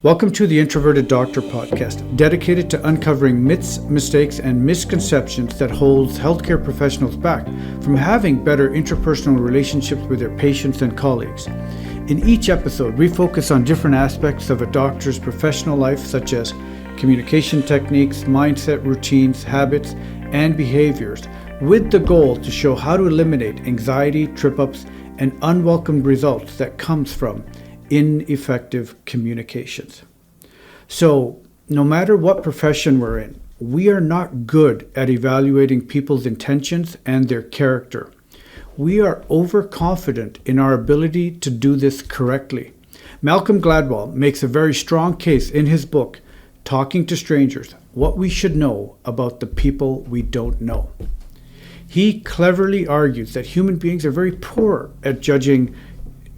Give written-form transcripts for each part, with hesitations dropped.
Welcome to the Introverted Doctor podcast, dedicated to uncovering myths, mistakes, and misconceptions that holds healthcare professionals back from having better interpersonal relationships with their patients and colleagues. In each episode, we focus on different aspects of a doctor's professional life, such as communication techniques, mindset, routines, habits, and behaviors, with the goal to show how to eliminate anxiety, trip-ups, and unwelcome results that comes from ineffective communications. So, no matter what profession we're in, we are not good at evaluating people's intentions and their character. We are overconfident in our ability to do this correctly. Malcolm Gladwell makes a very strong case in his book, Talking to Strangers, What We Should Know About the People We Don't Know. He cleverly argues that human beings are very poor at judging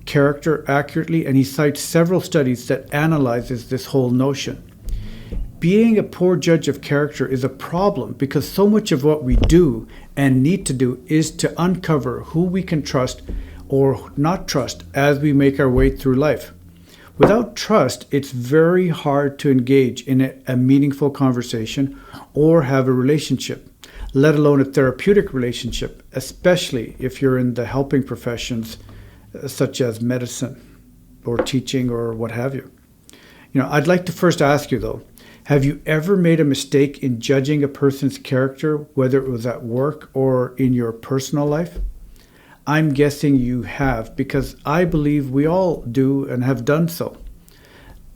character accurately, and he cites several studies that analyzes this whole notion. Being a poor judge of character is a problem because so much of what we do and need to do is to uncover who we can trust or not trust as we make our way through life. Without trust, it's very hard to engage in a meaningful conversation or have a relationship, let alone a therapeutic relationship, especially if you're in the helping professions such as medicine or teaching or what have you. I'd like to first ask you though, have you ever made a mistake in judging a person's character, whether it was at work or in your personal life? I'm guessing you have, because I believe we all do and have done so.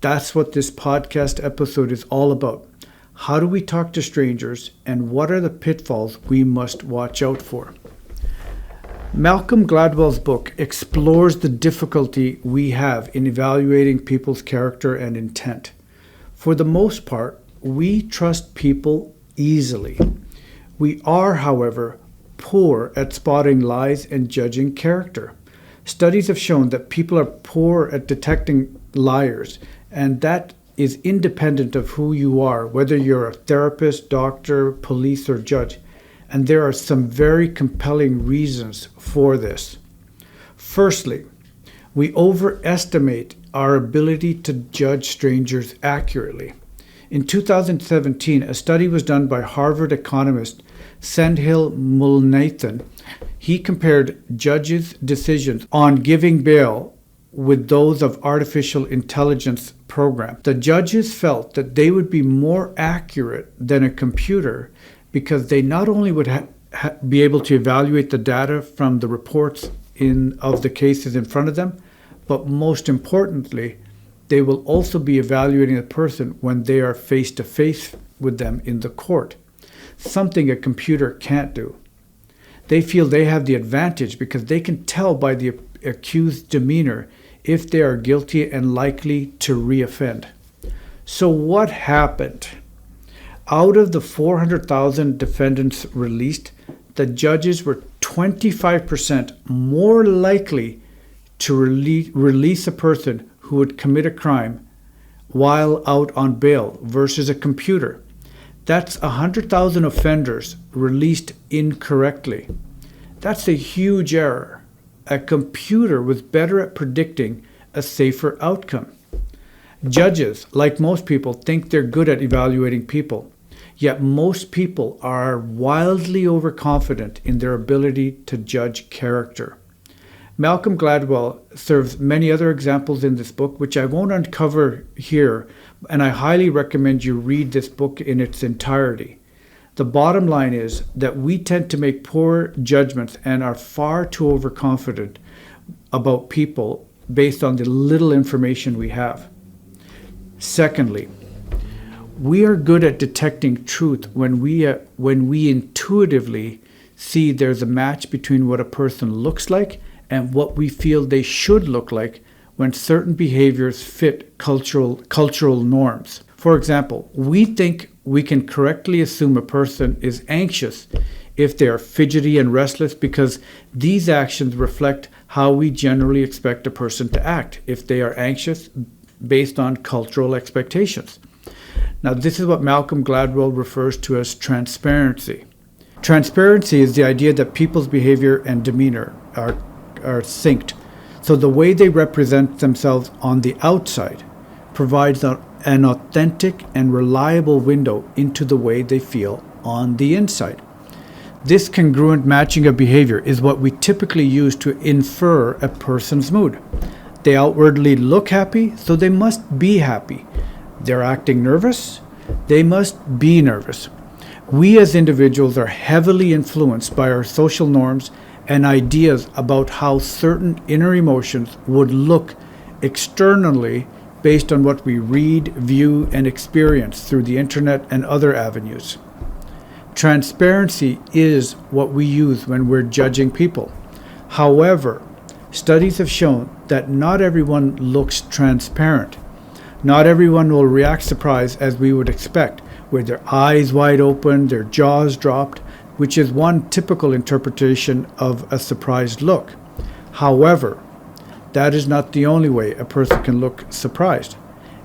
That's what this podcast episode is all about. How do we talk to strangers, and what are the pitfalls we must watch out for? Malcolm Gladwell's book explores the difficulty we have in evaluating people's character and intent. For the most part, we trust people easily. We are, however, poor at spotting lies and judging character. Studies have shown that people are poor at detecting liars, and that is independent of who you are, whether you're a therapist, doctor, police, or judge. And there are some very compelling reasons for this. Firstly, we overestimate our ability to judge strangers accurately. In 2017, a study was done by Harvard economist Sendhil Mullainathan. He compared judges' decisions on giving bail with those of artificial intelligence programs. The judges felt that they would be more accurate than a computer because they not only would be able to evaluate the data from the reports of the cases in front of them, but most importantly, they will also be evaluating the person when they are face to face with them in the court, something a computer can't do. They feel they have the advantage because they can tell by the accused's demeanor if they are guilty and likely to reoffend. So what happened? Out of the 400,000 defendants released, the judges were 25% more likely to release a person who would commit a crime while out on bail versus a computer. That's 100,000 offenders released incorrectly. That's a huge error. A computer was better at predicting a safer outcome. Judges, like most people, think they're good at evaluating people. Yet most people are wildly overconfident in their ability to judge character. Malcolm Gladwell serves many other examples in this book, which I won't uncover here, and I highly recommend you read this book in its entirety. The bottom line is that we tend to make poor judgments and are far too overconfident about people based on the little information we have. Secondly, we are good at detecting truth when we intuitively see there's a match between what a person looks like and what we feel they should look like when certain behaviors fit cultural norms. For example, we think we can correctly assume a person is anxious if they are fidgety and restless because these actions reflect how we generally expect a person to act if they are anxious based on cultural expectations. Now, this is what Malcolm Gladwell refers to as transparency. Transparency is the idea that people's behavior and demeanor are synced. So the way they represent themselves on the outside provides an authentic and reliable window into the way they feel on the inside. This congruent matching of behavior is what we typically use to infer a person's mood. They outwardly look happy, so they must be happy. They're acting nervous, they must be nervous. We as individuals are heavily influenced by our social norms and ideas about how certain inner emotions would look externally based on what we read, view, and experience through the internet and other avenues. Transparency is what we use when we're judging people. However, studies have shown that not everyone looks transparent. Not everyone will react surprised as we would expect, with their eyes wide open, their jaws dropped, which is one typical interpretation of a surprised look. However, that is not the only way a person can look surprised.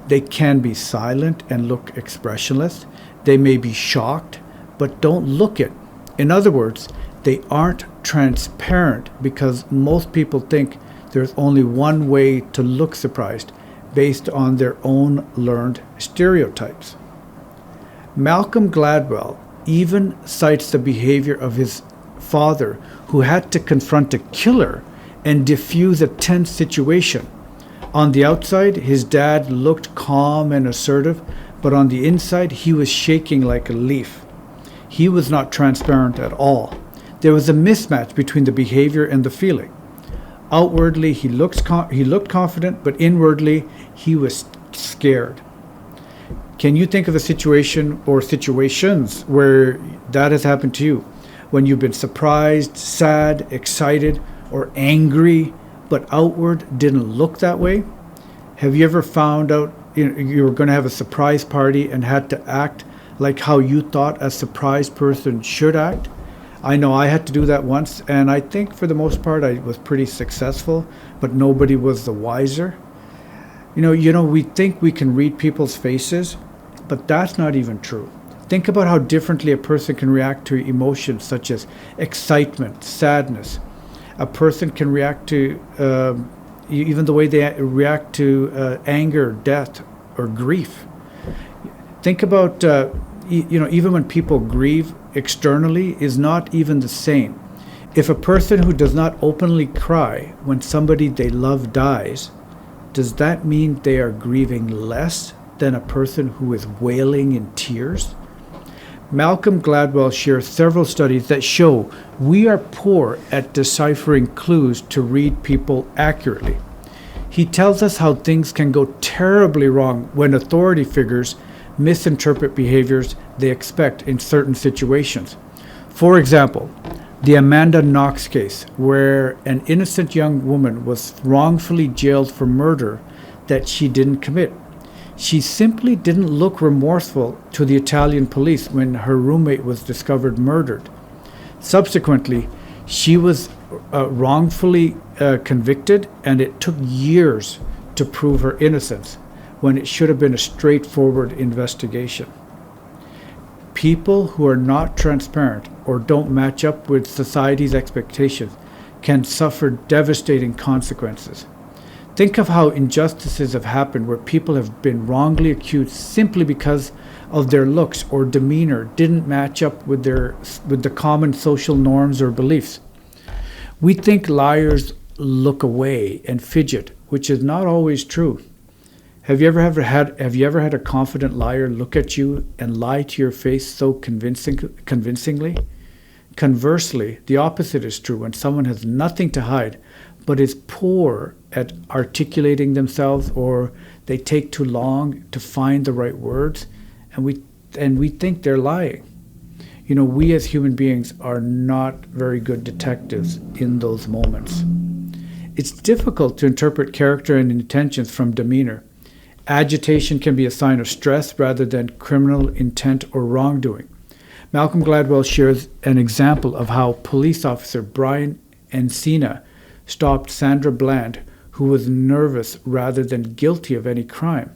They can be silent and look expressionless. They may be shocked, but don't look it. In other words, they aren't transparent because most people think there's only one way to look surprised based on their own learned stereotypes. Malcolm Gladwell even cites the behavior of his father, who had to confront a killer and diffuse a tense situation. On the outside, his dad looked calm and assertive, but on the inside, he was shaking like a leaf. He was not transparent at all. There was a mismatch between the behavior and the feeling. Outwardly, he looked confident, but inwardly, he was scared. Can you think of a situation or situations where that has happened to you? When you've been surprised, sad, excited, or angry, but outward didn't look that way? Have you ever found out you were going to have a surprise party and had to act like how you thought a surprised person should act? I know I had to do that once, and I think for the most part I was pretty successful, but nobody was the wiser. We think we can read people's faces, but that's not even true. Think about how differently a person can react to emotions such as excitement, sadness. A person can react to even the way they react to anger, death, or grief. Think about even when people grieve externally is not even the same. If a person who does not openly cry when somebody they love dies, does that mean they are grieving less than a person who is wailing in tears? Malcolm Gladwell shares several studies that show we are poor at deciphering clues to read people accurately. He tells us how things can go terribly wrong when authority figures misinterpret behaviors they expect in certain situations. For example, the Amanda Knox case, where an innocent young woman was wrongfully jailed for murder that she didn't commit. She simply didn't look remorseful to the Italian police when her roommate was discovered murdered. Subsequently, she was wrongfully convicted, and it took years to prove her innocence when it should have been a straightforward investigation. People who are not transparent or don't match up with society's expectations can suffer devastating consequences. Think of how injustices have happened where people have been wrongly accused simply because of their looks or demeanor didn't match up with the common social norms or beliefs. We think liars look away and fidget, which is not always true. Have you ever had a confident liar look at you and lie to your face so convincingly? Conversely, the opposite is true when someone has nothing to hide but is poor at articulating themselves, or they take too long to find the right words, and we think they're lying. We as human beings are not very good detectives in those moments. It's difficult to interpret character and intentions from demeanor. Agitation can be a sign of stress rather than criminal intent or wrongdoing. Malcolm Gladwell shares an example of how police officer Brian Encina stopped Sandra Bland, who was nervous rather than guilty of any crime.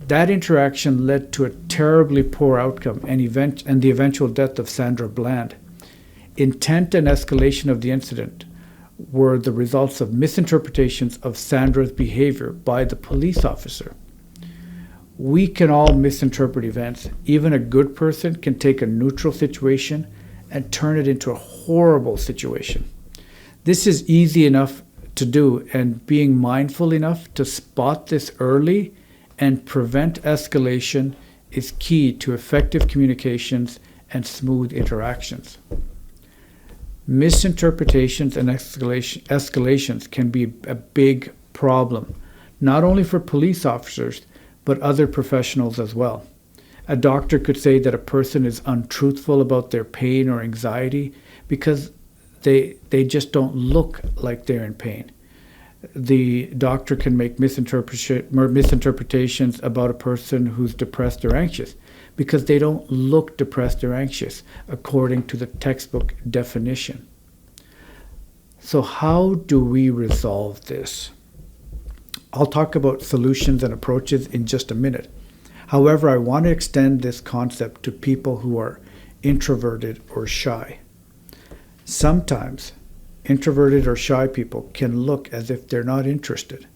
That interaction led to a terribly poor outcome and the eventual death of Sandra Bland. Intent and escalation of the incident were the results of misinterpretations of Sandra's behavior by the police officer. We can all misinterpret events. Even a good person can take a neutral situation and turn it into a horrible situation. This is easy enough to do, and being mindful enough to spot this early and prevent escalation is key to effective communications and smooth interactions. Misinterpretations and escalations can be a big problem, not only for police officers, but other professionals as well. A doctor could say that a person is untruthful about their pain or anxiety because they just don't look like they're in pain. The doctor can make misinterpretations about a person who's depressed or anxious because they don't look depressed or anxious according to the textbook definition. So how do we resolve this? I'll talk about solutions and approaches in just a minute. However, I want to extend this concept to people who are introverted or shy. Sometimes, introverted or shy people can look as if they're not interested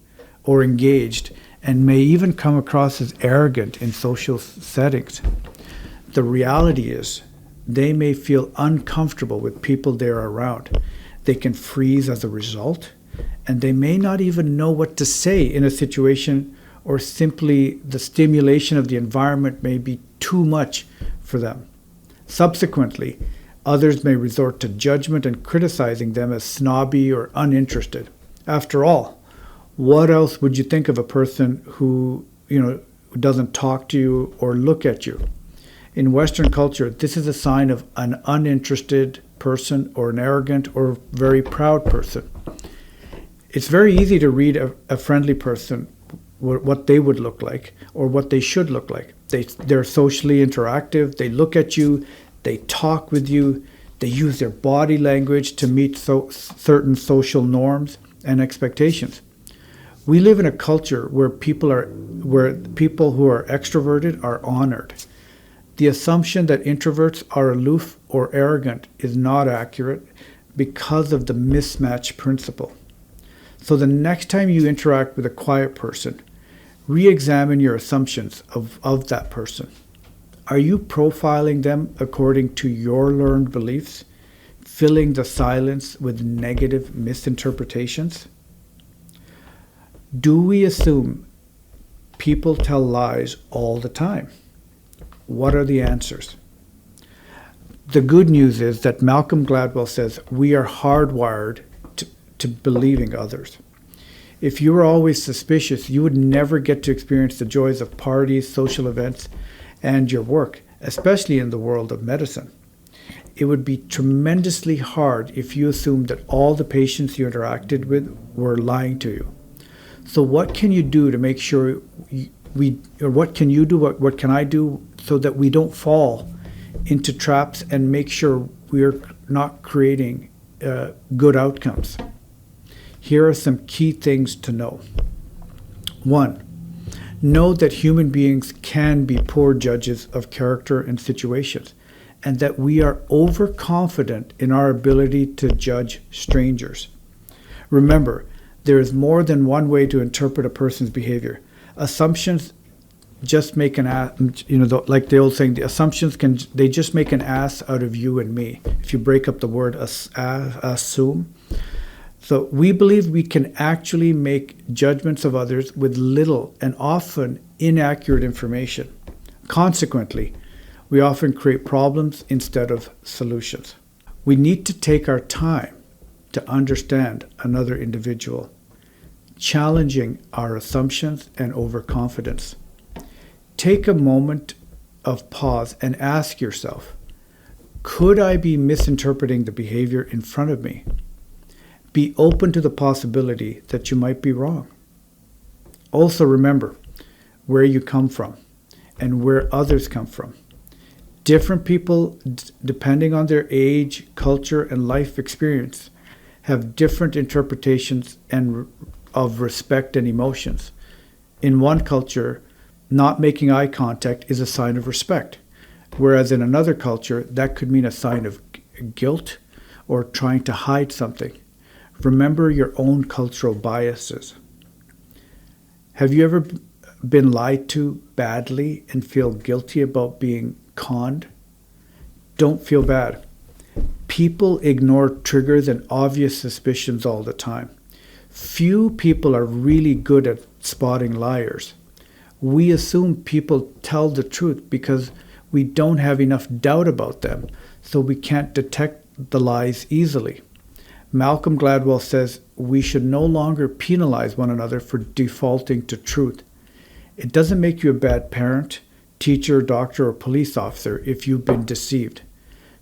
or engaged and may even come across as arrogant in social settings. The reality is, they may feel uncomfortable with people they're around. They can freeze as a result, and they may not even know what to say in a situation, or simply the stimulation of the environment may be too much for them. Subsequently, others may resort to judgment and criticizing them as snobby or uninterested. After all, what else would you think of a person who doesn't talk to you or look at you? In Western culture, this is a sign of an uninterested person or an arrogant or very proud person. It's very easy to read a friendly person, what they would look like or what they should look like. They're socially interactive, they look at you, they talk with you, they use their body language to meet certain social norms and expectations. We live in a culture where people who are extroverted are honored. The assumption that introverts are aloof or arrogant is not accurate because of the mismatch principle. So the next time you interact with a quiet person, re-examine your assumptions of that person. Are you profiling them according to your learned beliefs, filling the silence with negative misinterpretations? Do we assume people tell lies all the time? What are the answers? The good news is that Malcolm Gladwell says we are hardwired to believing others. If you were always suspicious, you would never get to experience the joys of parties, social events, and your work, especially in the world of medicine. It would be tremendously hard if you assumed that all the patients you interacted with were lying to you. So what can you do to make sure what can I do so that we don't fall into traps and make sure we're not creating good outcomes? Here are some key things to know. 1, know that human beings can be poor judges of character and situations, and that we are overconfident in our ability to judge strangers. Remember, there is more than one way to interpret a person's behavior. Assumptions just make an ass, like the old saying, the assumptions they just make an ass out of you and me. If you break up the word assume. So we believe we can actually make judgments of others with little and often inaccurate information. Consequently, we often create problems instead of solutions. We need to take our time to understand another individual, challenging our assumptions and overconfidence. Take a moment of pause and ask yourself, could I be misinterpreting the behavior in front of me? Be open to the possibility that you might be wrong. Also remember where you come from and where others come from. Different people, depending on their age, culture, and life experience, have different interpretations of respect and emotions. In one culture, not making eye contact is a sign of respect, whereas in another culture, that could mean a sign of guilt or trying to hide something. Remember your own cultural biases. Have you ever been lied to badly and feel guilty about being conned? Don't feel bad. People ignore triggers and obvious suspicions all the time. Few people are really good at spotting liars. We assume people tell the truth because we don't have enough doubt about them, so we can't detect the lies easily. Malcolm Gladwell says we should no longer penalize one another for defaulting to truth. It doesn't make you a bad parent, teacher, doctor, or police officer if you've been deceived.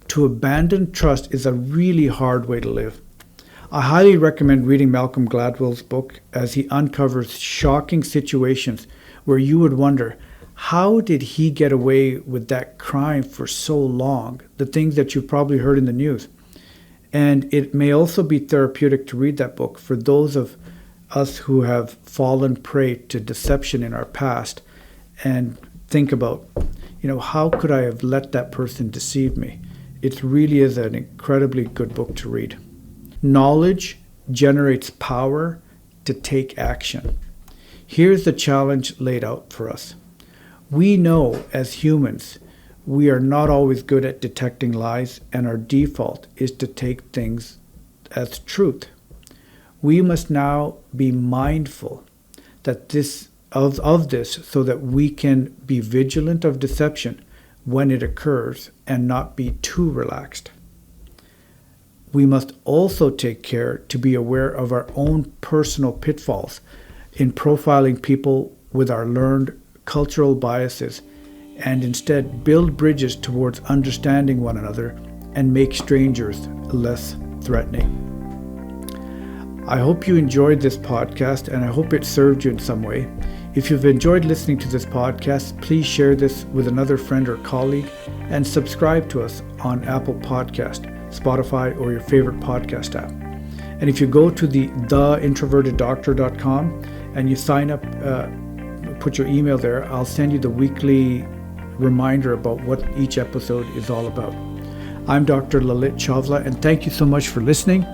To abandon trust is a really hard way to live. I highly recommend reading Malcolm Gladwell's book as he uncovers shocking situations where you would wonder, how did he get away with that crime for so long? The things that you've probably heard in the news. And it may also be therapeutic to read that book for those of us who have fallen prey to deception in our past and think about, how could I have let that person deceive me? It really is an incredibly good book to read. Knowledge generates power to take action. Here's the challenge laid out for us. We know as humans, we are not always good at detecting lies, and our default is to take things as truth. We must now be mindful that of this so that we can be vigilant of deception when it occurs and not be too relaxed. We must also take care to be aware of our own personal pitfalls in profiling people with our learned cultural biases, and instead build bridges towards understanding one another and make strangers less threatening. I hope you enjoyed this podcast, and I hope it served you in some way. If you've enjoyed listening to this podcast, please share this with another friend or colleague, and subscribe to us on Apple Podcast, Spotify, or your favorite podcast app. And if you go to the theintroverteddoctor.com and you sign up, put your email there, I'll send you the weekly reminder about what each episode is all about. I'm Dr. Lalit Chawla, and thank you so much for listening.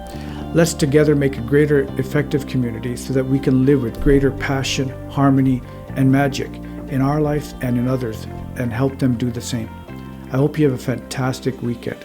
Let's together make a greater effective community so that we can live with greater passion, harmony, and magic in our lives and in others, and help them do the same. I hope you have a fantastic weekend.